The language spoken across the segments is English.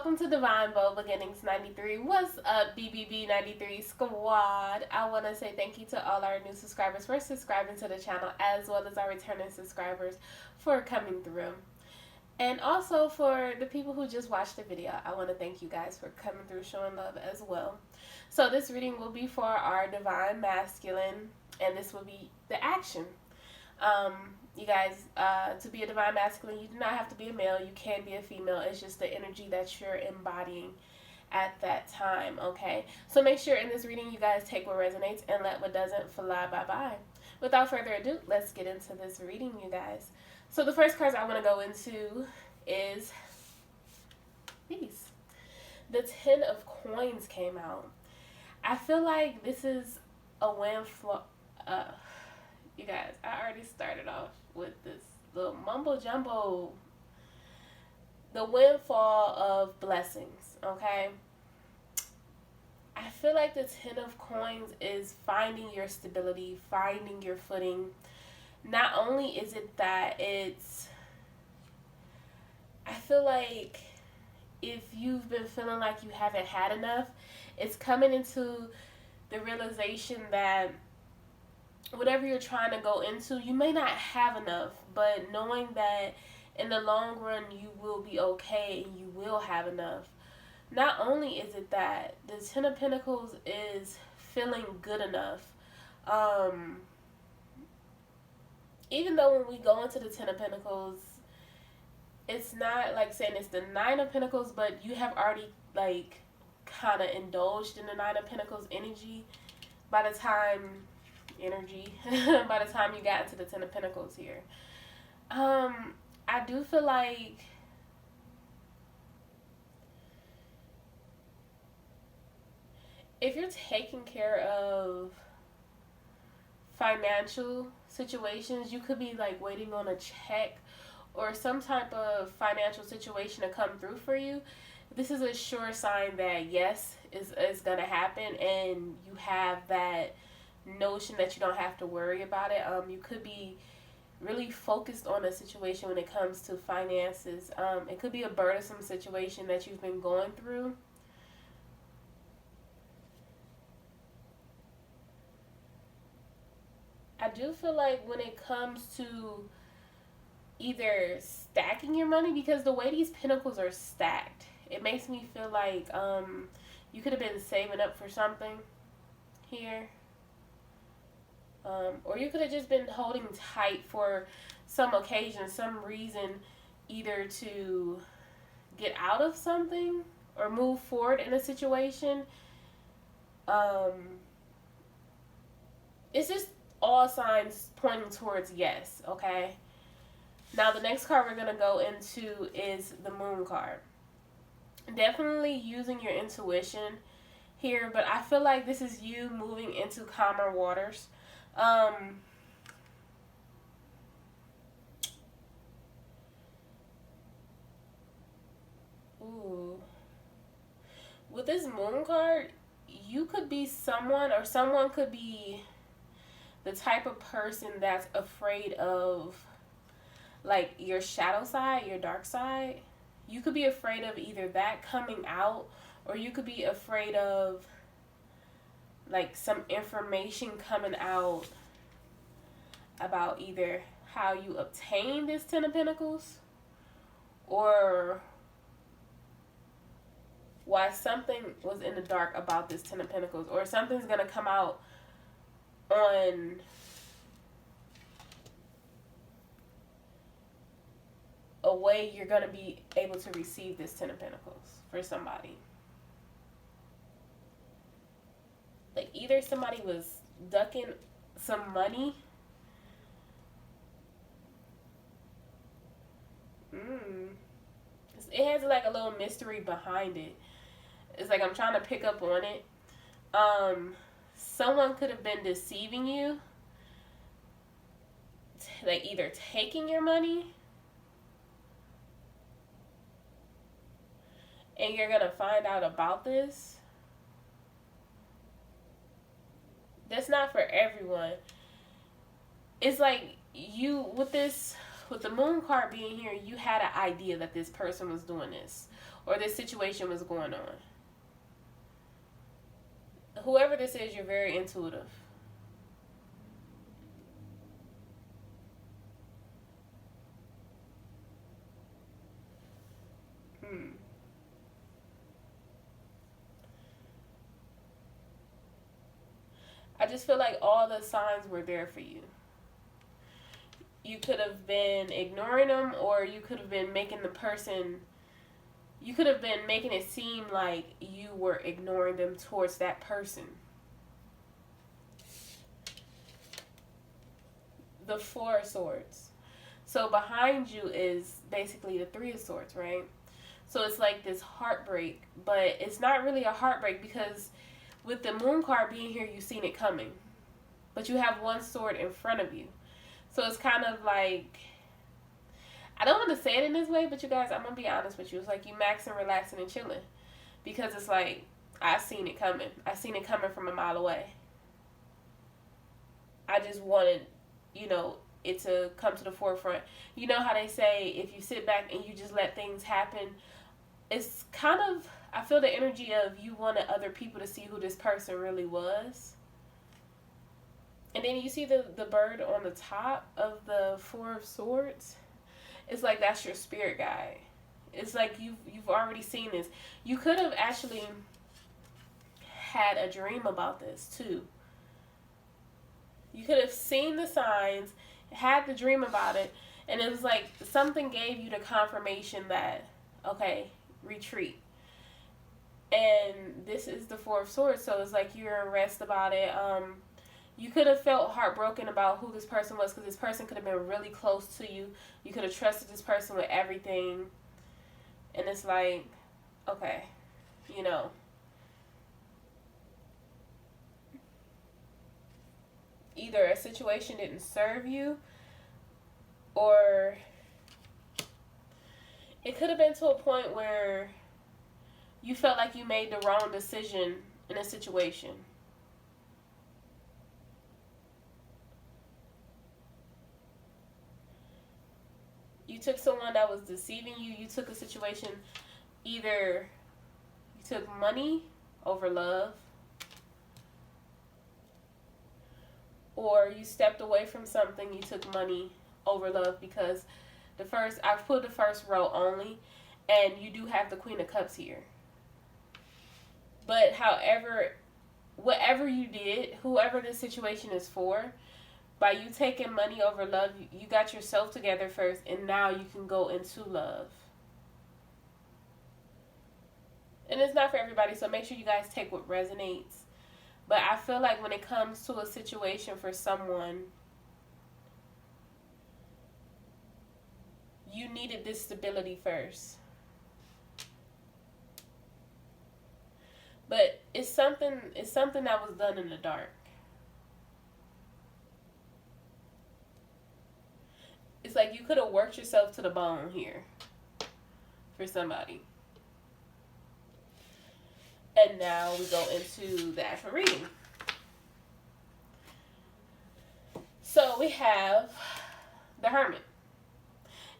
welcome to Divine Bold Beginnings 93. What's up, BBB 93 squad? I want to say thank you to all our new subscribers for subscribing to the channel, as well as our returning subscribers for coming through. And also for the people who just watched the video, I want to thank you guys for coming through, showing love as well. So this reading will be for our Divine Masculine, and this will be the action. You guys, to be a Divine Masculine, you do not have to be a male. You can be a female. It's just the energy that you're embodying at that time, okay? So make sure in this reading you guys take what resonates and let what doesn't fly bye-bye. Without further ado, let's get into this reading, you guys. So the first cards I want to go into is these. The Ten of Coins came out. I feel like this is a windfall. You guys, I already started off with this little mumbo jumbo. The windfall of blessings, okay? I feel like the Ten of Coins is finding your stability, finding your footing. Not only is it that, I feel like if you've been feeling like you haven't had enough, it's coming into the realization that whatever you're trying to go into, you may not have enough, but knowing that in the long run you will be okay and you will have enough. Not only is it that, the Ten of Pentacles is feeling good enough. Even though when we go into the Ten of Pentacles, it's not like saying it's the Nine of Pentacles, but you have already like kind of indulged in the Nine of Pentacles energy by the time by the time you got into the Ten of Pentacles here. I do feel like if you're taking care of financial situations, you could be like waiting on a check or some type of financial situation to come through for you. This is a sure sign that yes, is going to happen, and you have that notion that you don't have to worry about it. You could be really focused on a situation when it comes to finances. It could be a burdensome situation that you've been going through. I do feel like when it comes to either stacking your money, because the way these pentacles are stacked, it makes me feel like you could have been saving up for something here. Or you could have just been holding tight for some occasion, some reason, either to get out of something or move forward in a situation. It's just all signs pointing towards yes, okay? Now the next card we're going to go into is the Moon card. Definitely using your intuition here, but I feel like this is you moving into calmer waters. With this Moon card, you could be someone, or someone could be the type of person that's afraid of like your shadow side, your dark side. You could be afraid of either that coming out, or you could be afraid of like some information coming out about either how you obtain this Ten of Pentacles, or why something was in the dark about this Ten of Pentacles, or something's going to come out on a way you're going to be able to receive this Ten of Pentacles for somebody. Like either somebody was ducking some money. It has like a little mystery behind it. It's like I'm trying to pick up on it. Someone could have been deceiving you. Like either taking your money, and you're going to find out about this. That's not for everyone. It's like you, with the Moon card being here, you had an idea that this person was doing this, or this situation was going on. Whoever this is, you're very intuitive. I just feel like all the signs were there for you. You could have been ignoring them, or you could have been making you could have been making it seem like you were ignoring them towards that person. The Four of Swords. So behind you is basically the Three of Swords, right? So it's like this heartbreak, but it's not really a heartbreak because with the Moon card being here, you've seen it coming. But you have one sword in front of you. So it's kind of like, I don't want to say it in this way, but you guys, I'm going to be honest with you. It's like you maxing, relaxing, and chilling. Because it's like, I seen it coming. I seen it coming from a mile away. I just wanted, it to come to the forefront. You know how they say, if you sit back and you just let things happen, it's kind of, I feel the energy of you wanted other people to see who this person really was. And then you see the bird on the top of the Four of Swords. It's like that's your spirit guide. It's like you've already seen this. You could have actually had a dream about this too. You could have seen the signs, had the dream about it, and it was like something gave you the confirmation that, okay, retreat. And this is the Four of Swords, so it's like you're in rest about it. You could have felt heartbroken about who this person was because this person could have been really close to you. You could have trusted this person with everything. And it's like, okay, either a situation didn't serve you, or it could have been to a point where you felt like you made the wrong decision in a situation. You took someone that was deceiving you. You took a situation, either you took money over love, or you stepped away from something, you took money over love, because I've put the first row only, and you do have the Queen of Cups here. But however, whatever you did, whoever this situation is for, by you taking money over love, you got yourself together first, and now you can go into love. And it's not for everybody, so make sure you guys take what resonates. But I feel like when it comes to a situation for someone, you needed this stability first. But it's something that was done in the dark. It's like you could have worked yourself to the bone here for somebody. And now we go into the actual reading. So we have the Hermit.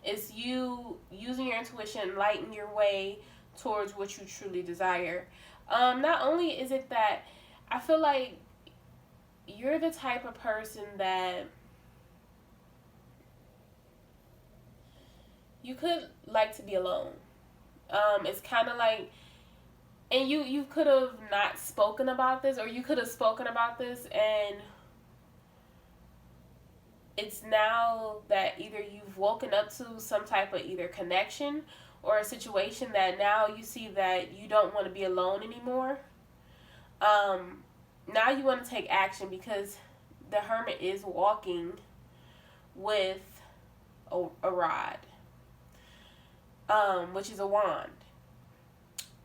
It's you using your intuition, lighting your way towards what you truly desire. Not only is it that, I feel like you're the type of person that you could like to be alone. It's kind of like, and you could have not spoken about this, or you could have spoken about this, and it's now that either you've woken up to some type of either connection or a situation that now you see that you don't want to be alone anymore. Now you want to take action, because the Hermit is walking with a rod, which is a wand.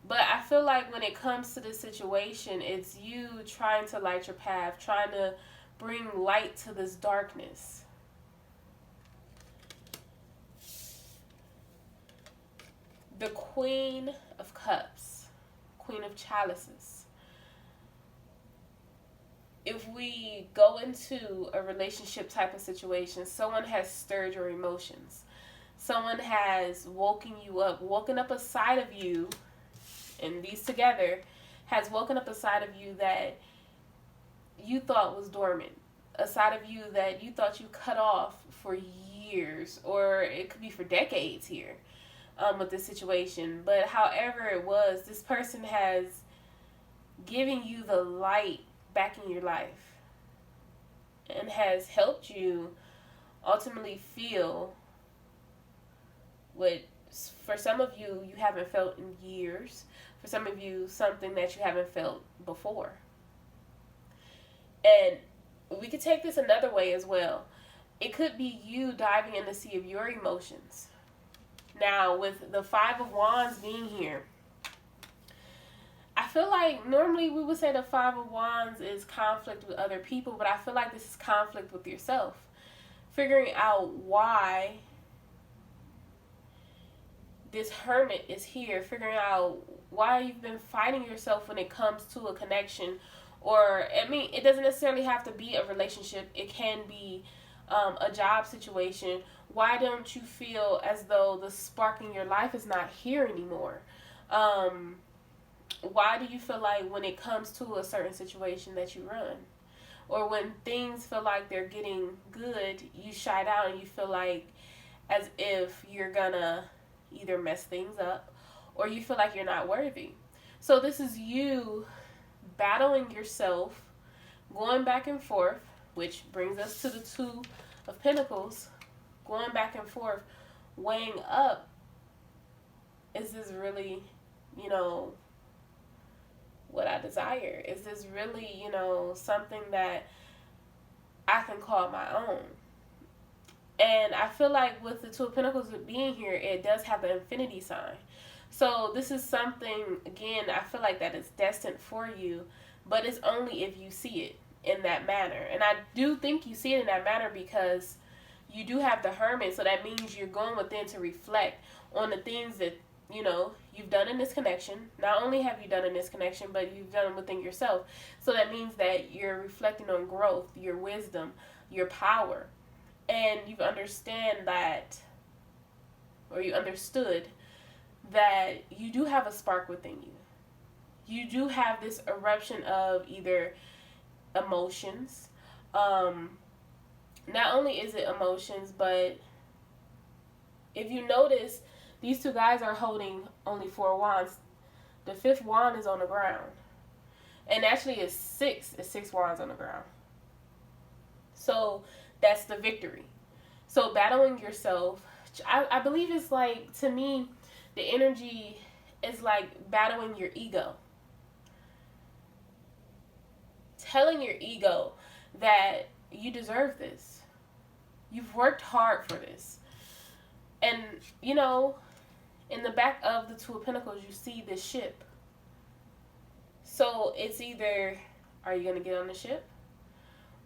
But I feel like when it comes to this situation, it's you trying to light your path, trying to bring light to this darkness. The Queen of Cups, Queen of Chalices. If we go into a relationship type of situation, someone has stirred your emotions. Someone has woken up a side of you, and these together has woken up a side of you that you thought was dormant. A side of you that you thought you cut off for years, or it could be for decades here with this situation. But however it was, this person has given you the light back in your life and has helped you ultimately feel what, for some of you, you haven't felt in years. For some of you, something that you haven't felt before. And we could take this another way as well. It could be you diving in the sea of your emotions. Now, with the Five of Wands being here, I feel like normally we would say the Five of Wands is conflict with other people, but I feel like this is conflict with yourself. Figuring out why this Hermit is here. Figuring out why you've been fighting yourself when it comes to a connection. Or, I mean, it doesn't necessarily have to be a relationship. It can be a job situation. Why don't you feel as though the spark in your life is not here anymore? Why do you feel like when it comes to a certain situation that you run? Or when things feel like they're getting good, you shy down and you feel like as if you're gonna either mess things up or you feel like you're not worthy. So this is you battling yourself, going back and forth, which brings us to the Two of Pentacles, going back and forth, weighing up, is this really, what I desire? Is this really, something that I can call my own? And I feel like with the Two of Pentacles being here, it does have the infinity sign. So this is something, again, I feel like that is destined for you, but it's only if you see it in that manner. And I do think you see it in that manner because you do have the Hermit, so that means you're going within to reflect on the things that, you've done in this connection. Not only have you done in this connection, but you've done within yourself. So that means that you're reflecting on growth, your wisdom, your power. And you understand that, or you understood that you do have a spark within you. You do have this eruption of either emotions. Not only is it emotions, but if you notice, these two guys are holding only 4 wands. The 5th wand is on the ground. And actually it's 6 wands on the ground. So that's the victory. So battling yourself, I believe it's like, to me, the energy is like battling your ego. Telling your ego that you deserve this. You've worked hard for this. And, in the back of the Two of Pentacles, you see this ship. So it's either, are you going to get on the ship?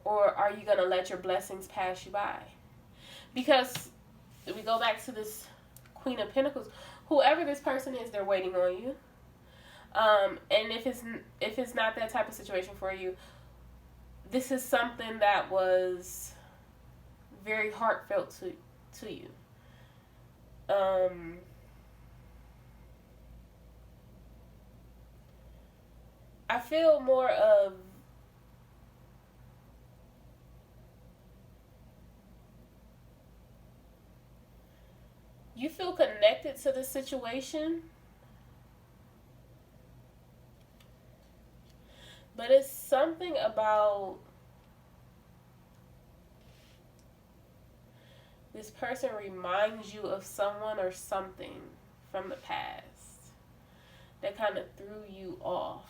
Or are you going to let your blessings pass you by? Because if we go back to this Queen of Pentacles, whoever this person is, they're waiting on you. And if it's not that type of situation for you, this is something that was very heartfelt to you. I feel more of you feel connected to the situation, but it's something about this person reminds you of someone or something from the past that kind of threw you off.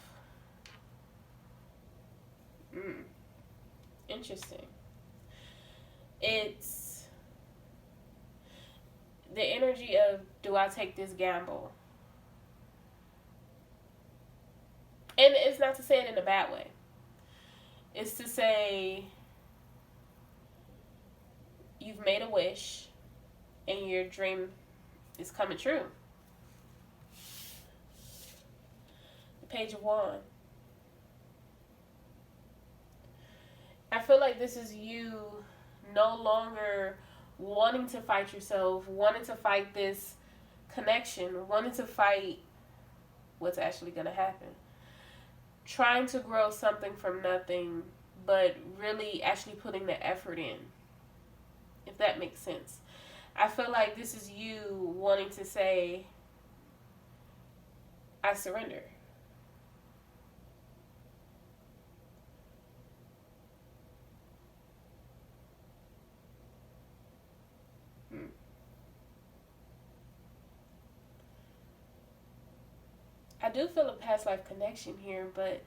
Interesting. It's the energy of, do I take this gamble? And it's not to say it in a bad way. It's to say you've made a wish and your dream is coming true. The Page of Wands. I feel like this is you no longer wanting to fight yourself, wanting to fight this connection, wanting to fight what's actually going to happen. Trying to grow something from nothing, but really actually putting the effort in. If that makes sense. I feel like this is you wanting to say, I surrender. I do feel a past life connection here, but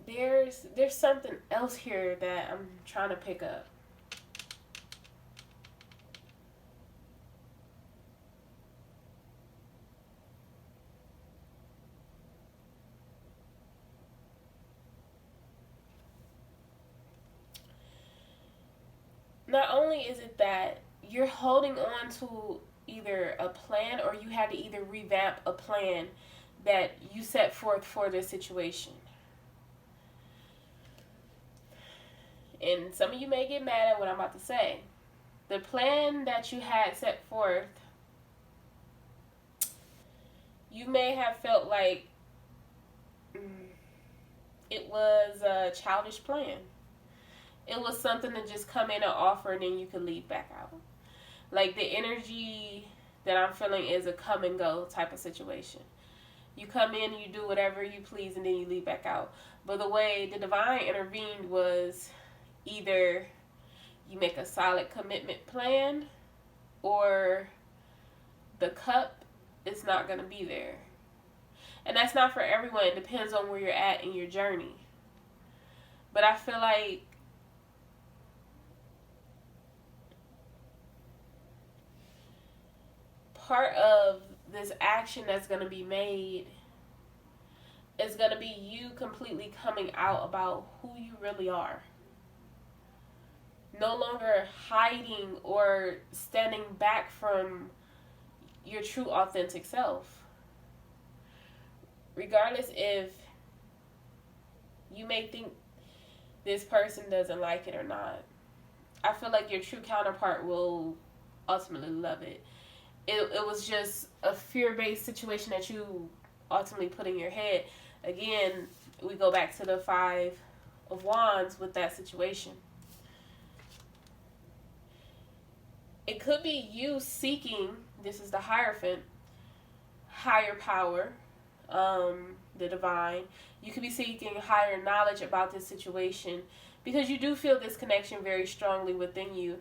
there's something else here that I'm trying to pick up. Not only is it that you're holding on to either a plan, or you had to either revamp a plan that you set forth for this situation. And some of you may get mad at what I'm about to say. The plan that you had set forth, you may have felt like it was a childish plan. It was something to just come in and offer and then you could leave back out. Like, the energy that I'm feeling is a come and go type of situation. You come in, you do whatever you please, and then you leave back out. But the way the divine intervened was either you make a solid commitment plan, or the cup is not going to be there. And that's not for everyone. It depends on where you're at in your journey. But I feel like part of this action that's going to be made is going to be you completely coming out about who you really are. No longer hiding or standing back from your true authentic self. Regardless if you may think this person doesn't like it or not, I feel like your true counterpart will ultimately love it. It was just a fear-based situation that you ultimately put in your head. Again, we go back to the 5 of Wands with that situation. It could be you seeking, this is the Hierophant, higher power, the divine. You could be seeking higher knowledge about this situation because you do feel this connection very strongly within you.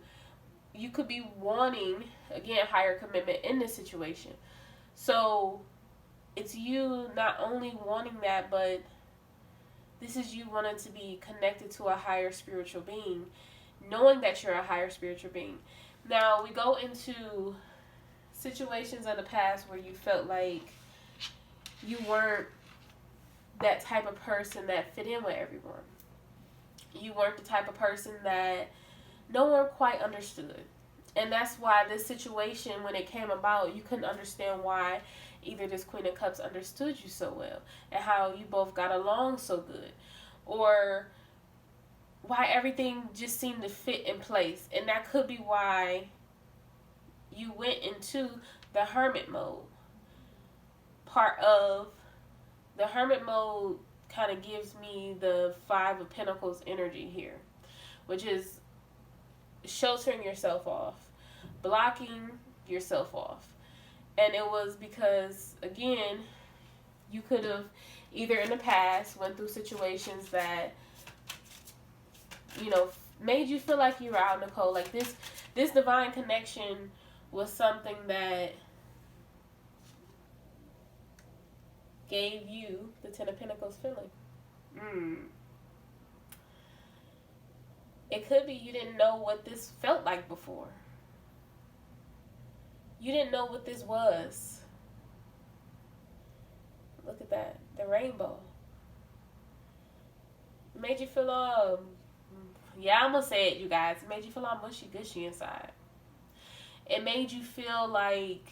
You could be wanting, again, higher commitment in this situation. So it's you not only wanting that, but this is you wanting to be connected to a higher spiritual being, knowing that you're a higher spiritual being. Now, we go into situations in the past where you felt like you weren't that type of person that fit in with everyone. You weren't the type of person that no one quite understood. And that's why this situation, when it came about, you couldn't understand why either this Queen of Cups understood you so well and how you both got along so good, or why everything just seemed to fit in place. And that could be why you went into the hermit mode. Part of the hermit mode kind of gives me the 5 of Pentacles energy here, which is sheltering yourself off, blocking yourself off. And it was because, again, you could have either in the past went through situations that, you know, made you feel like you were out in the cold. Like this divine connection was something that gave you the 10 of Pentacles feeling. It could be you didn't know what this felt like before. You didn't know what this was. Look at that. The rainbow. It made you feel all, I'm going to say it, you guys. It made you feel all mushy-gushy inside. It made you feel like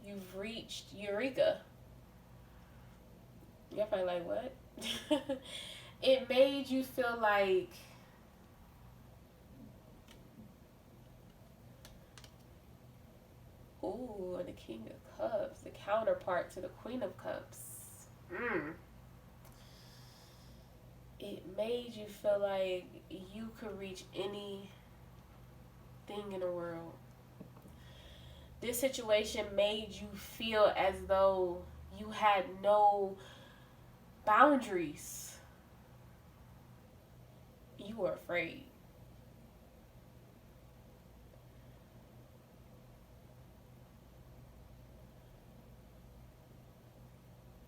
you've reached Eureka. You're probably like, what? it made you feel like ooh, the King of Cups, the counterpart to the Queen of Cups. It made you feel like you could reach anything in the world. This situation made you feel as though you had no boundaries. You were afraid.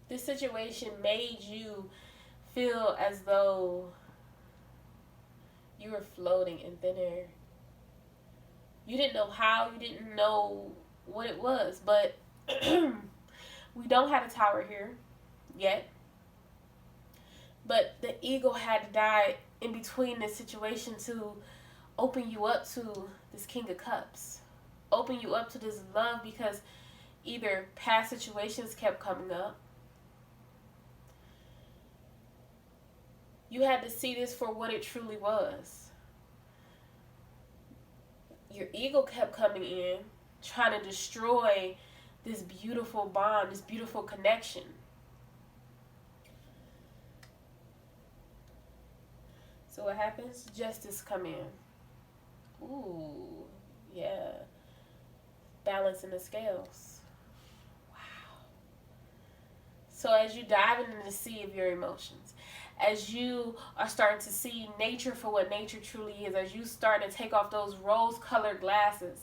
This situation made you feel as though you were floating in thin air. You didn't know how, you didn't know what it was, but we don't have a tower here yet. But the ego had to die in between this situation to open you up to this King of Cups. Open you up to this love, because either past situations kept coming up. You had to see this for what it truly was. Your ego kept coming in, trying to destroy this beautiful bond, this beautiful connection. So what happens? Justice come in. Ooh, yeah. Balancing the scales. Wow. So as you dive into the sea of your emotions, as you are starting to see nature for what nature truly is, as you start to take off those rose-colored glasses,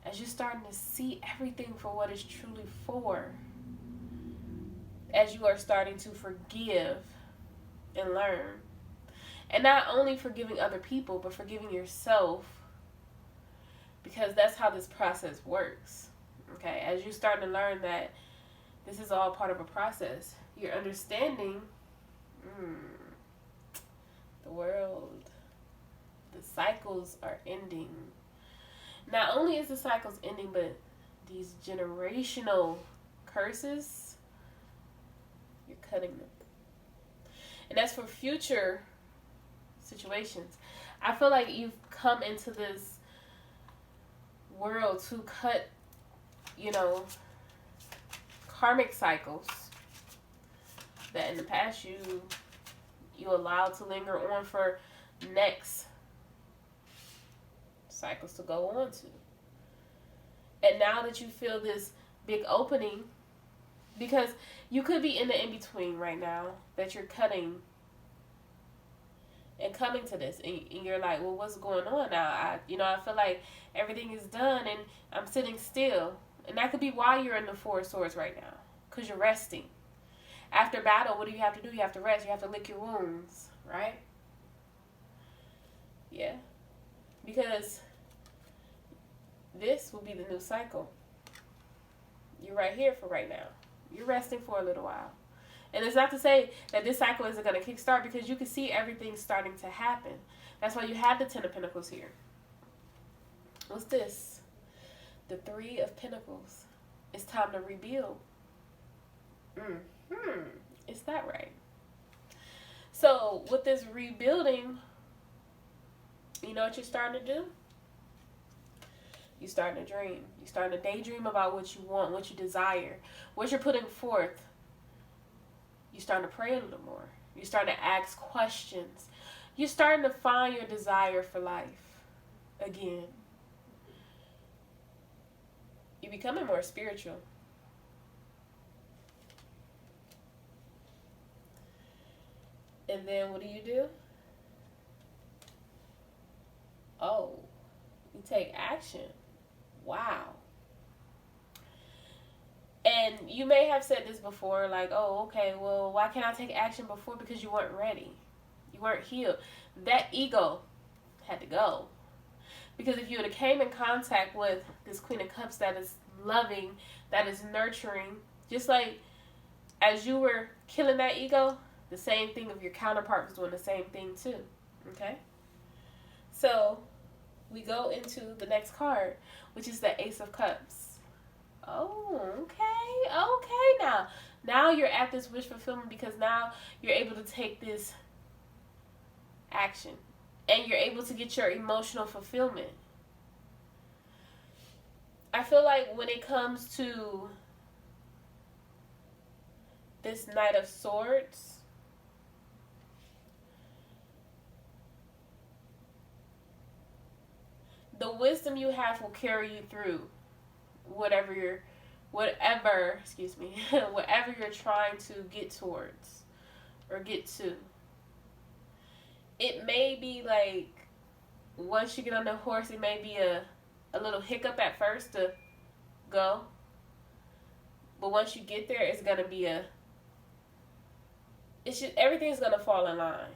as you're starting to see everything for what it's truly for, as you are starting to forgive and learn, and not only forgiving other people, but forgiving yourself, because that's how this process works. Okay, as you start to learn that this is all part of a process, you're understanding the world, the cycles are ending. Not only is the cycles ending, but these generational curses, you're cutting them. And that's for future situations. I feel like you've come into this world to cut, karmic cycles that in the past you allowed to linger on for next cycles to go on to. And now that you feel this big opening, because you could be in the in-between right now that you're cutting and coming to this, and you're like, well, what's going on now? I feel like everything is done and I'm sitting still. And that could be why you're in the Four of Swords right now, because you're resting. After battle, what do you have to do? You have to rest. You have to lick your wounds, right? Yeah. Because this will be the new cycle. You're right here for right now. You're resting for a little while. And it's not to say that this cycle isn't going to kickstart, because you can see everything starting to happen. That's why you have the Ten of Pentacles here. What's this? The Three of Pentacles. It's time to rebuild. Is that right? So with this rebuilding, you know what you're starting to do? You're starting to dream. You're starting to daydream about what you want, what you desire, what you're putting forth. You're starting to pray a little more. You're starting to ask questions. You're starting to find your desire for life again. You're becoming more spiritual. And then what do? Oh, you take action. Wow. And you may have said this before, like, oh, okay, well, why can't I take action before? Because you weren't ready. You weren't healed. That ego had to go. Because if you would have came in contact with this Queen of Cups that is loving, that is nurturing, just like as you were killing that ego, the same thing of your counterpart was doing the same thing too. Okay? So we go into the next card, which is the Ace of Cups. Oh, okay. Now you're at this wish fulfillment, because now you're able to take this action. And you're able to get your emotional fulfillment. I feel like when it comes to this Knight of Swords, the wisdom you have will carry you through whatever you're trying to get towards or get to. It may be like, once you get on the horse, it may be a little hiccup at first to go. But once you get there, it's going to be everything's going to fall in line.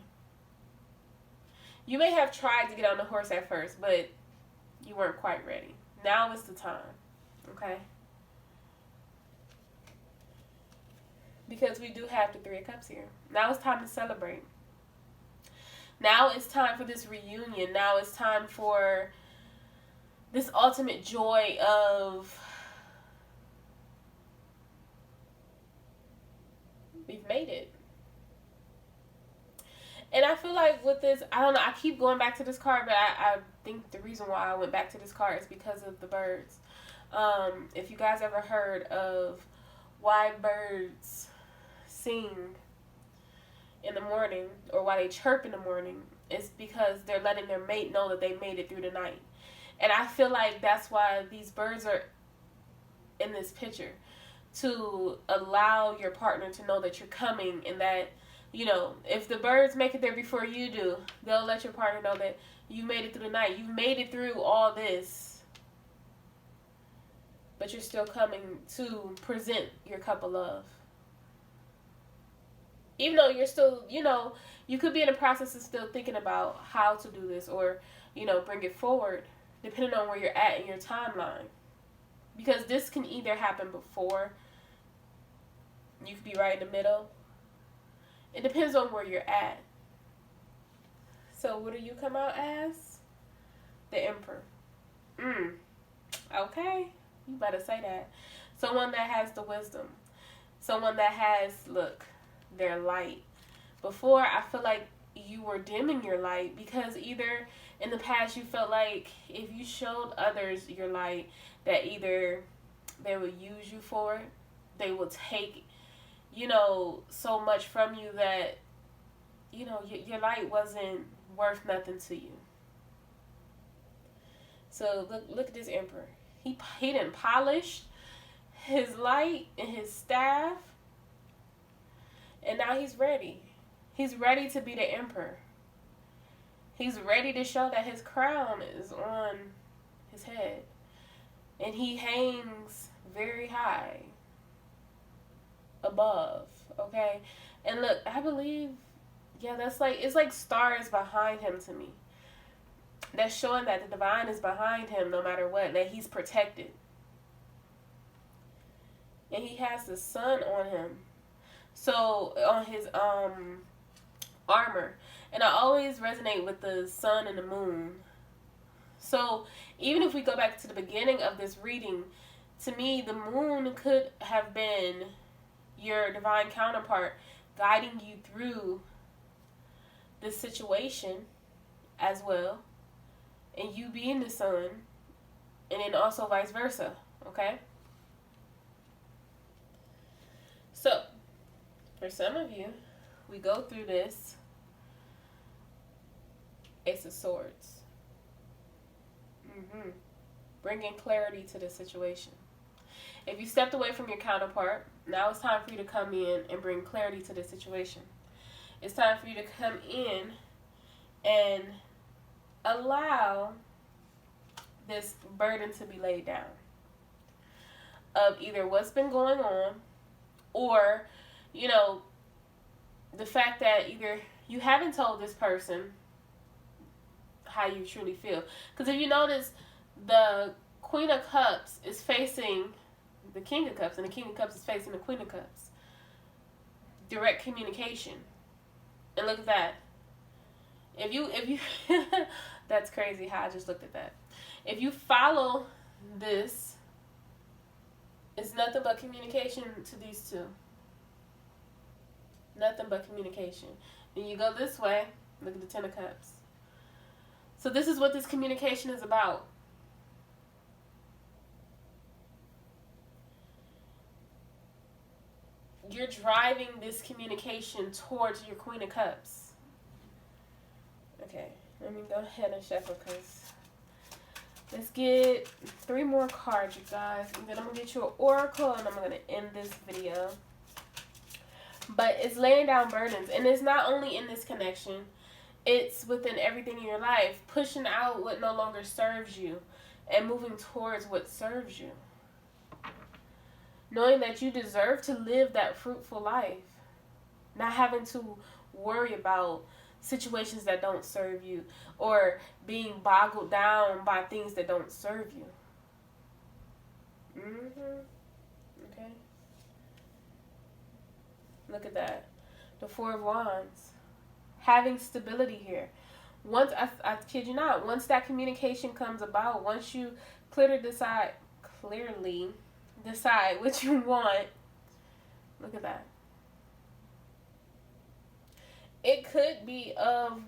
You may have tried to get on the horse at first, but you weren't quite ready. Now is the time, okay? Because we do have the Three of Cups here. Now it's time to celebrate. Now it's time for this reunion. Now it's time for this ultimate joy of, we've made it. And I feel like with this, I don't know, I keep going back to this card, but I think the reason why I went back to this card is because of the birds. If you guys ever heard of why birds sing in the morning, or why they chirp in the morning, it's because they're letting their mate know that they made it through the night. And I feel like that's why these birds are in this picture, to allow your partner to know that you're coming, and that, you know, if the birds make it there before you do, they'll let your partner know that you made it through the night. You've made it through all this, but you're still coming to present your cup of love. Even though you're still, you know, you could be in the process of still thinking about how to do this, or, you know, bring it forward, depending on where you're at in your timeline. Because this can either happen before, you could be right in the middle. It depends on where you're at. So what do you come out as? The Emperor. Okay. You better say that. Someone that has the wisdom. Someone that has, look, their light. Before, I feel like you were dimming your light, because either in the past you felt like if you showed others your light, that either they would use you for it, they will take, you know, so much from you that, you know, your light wasn't worth nothing to you. So look at this Emperor. He didn't polish his light and his staff, and now he's ready. He's ready to be the Emperor. He's ready to show that his crown is on his head, and he hangs very high above, okay? And look, I believe, yeah, that's like, it's like stars behind him to me. That's showing that the divine is behind him no matter what, that he's protected. And he has the sun on him. So, on his armor. And I always resonate with the sun and the moon. So, even if we go back to the beginning of this reading, to me, the moon could have been your divine counterpart guiding you through this situation as well. And you being the sun. And then also vice versa. Okay? So, for some of you, we go through this Ace of Swords. Bringing clarity to the situation. If you stepped away from your counterpart, now it's time for you to come in and bring clarity to the situation. It's time for you to come in and allow this burden to be laid down of either what's been going on, or, you know, the fact that either you haven't told this person how you truly feel. Because if you notice, the Queen of Cups is facing the King of Cups, and the King of Cups is facing the Queen of Cups. Direct communication. And look at that. If you that's crazy how I just looked at that. If you follow this, it's nothing but communication to these two. Nothing but communication. Then you go this way, Look at the Ten of Cups. So this is what this communication is about. You're driving this communication towards your Queen of Cups. Okay, let me go ahead and shuffle because let's get 3 more cards, you guys. And then I'm going to get you an oracle and I'm going to end this video. But it's laying down burdens. And it's not only in this connection. It's within everything in your life. Pushing out what no longer serves you and moving towards what serves you. Knowing that you deserve to live that fruitful life. Not having to worry about situations that don't serve you. Or being boggled down by things that don't serve you. Okay. Look at that. The 4 of Wands. Having stability here. Once, I kid you not, once that communication comes about, once you clearly decide what you want, look at that. It could be of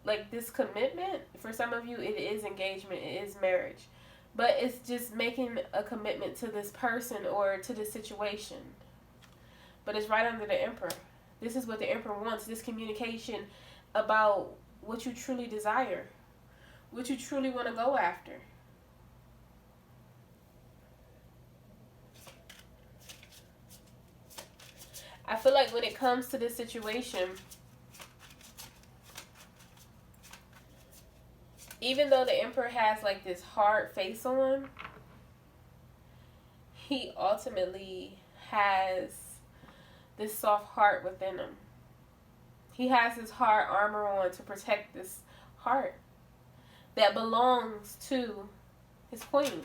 like this commitment. For some of you, it is engagement, it is marriage. But it's just making a commitment to this person or to this situation. But it's right under the Emperor. This is what the Emperor wants, this communication about what you truly desire, what you truly want to go after. I feel like when it comes to this situation, even though the Emperor has like this hard face on, he ultimately has this soft heart within him. He has his hard armor on to protect this heart that belongs to his queen.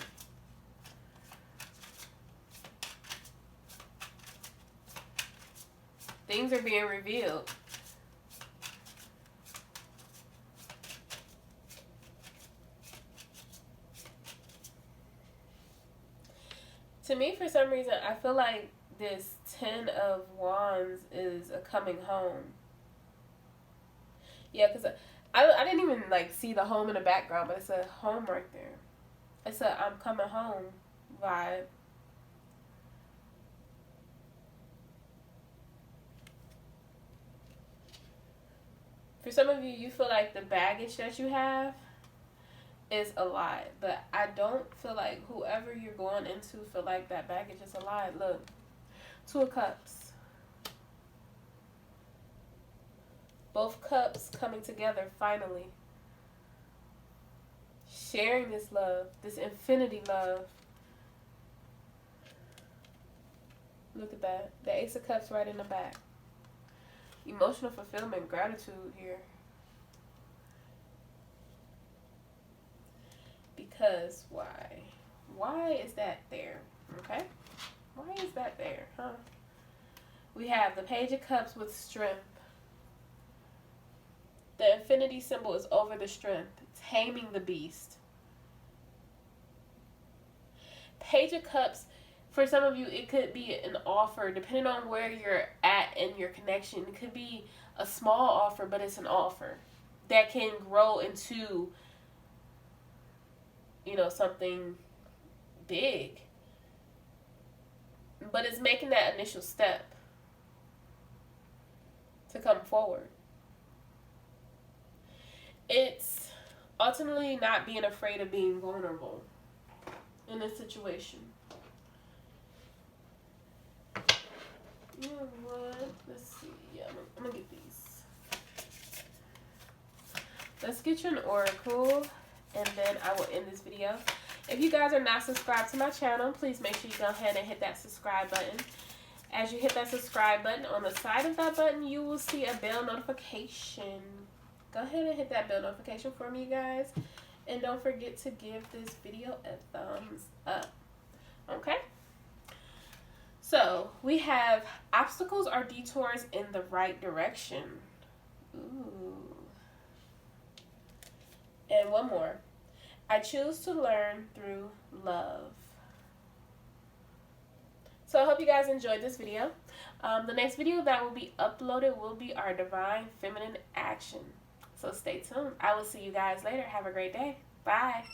Things are being revealed. To me, for some reason, I feel like this 10 of Wands is a coming home. Yeah, because I didn't even like see the home in the background, but it's a home right there. It's a I'm coming home vibe. For some of you, you feel like the baggage that you have is a lie. But I don't feel like whoever you're going into feel like that baggage is a lie. Look, 2 of Cups. Both cups coming together finally. Sharing this love, this infinity love. Look at that. The Ace of Cups right in the back. Emotional fulfillment, gratitude here. Because why? Why is that there? Okay? Why is that there? Huh? We have the Page of Cups with strength. The infinity symbol is over the strength, taming the beast. Page of Cups, for some of you, it could be an offer, depending on where you're at in your connection. It could be a small offer, but it's an offer that can grow into, you know, something big. But it's making that initial step to come forward. It's ultimately not being afraid of being vulnerable in this situation. You know what? Let's see. Yeah, I'm gonna get these. Let's get you an oracle, and then I will end this video. If you guys are not subscribed to my channel, please make sure you go ahead and hit that subscribe button. As you hit that subscribe button, on the side of that button, you will see a bell notification. Go ahead and hit that bell notification for me, guys. And don't forget to give this video a thumbs up. Okay? So, we have obstacles or detours in the right direction. Ooh. And one more. I choose to learn through love. So I hope you guys enjoyed this video. The next video that will be uploaded will be our Divine Feminine Action. So stay tuned. I will see you guys later. Have a great day. Bye.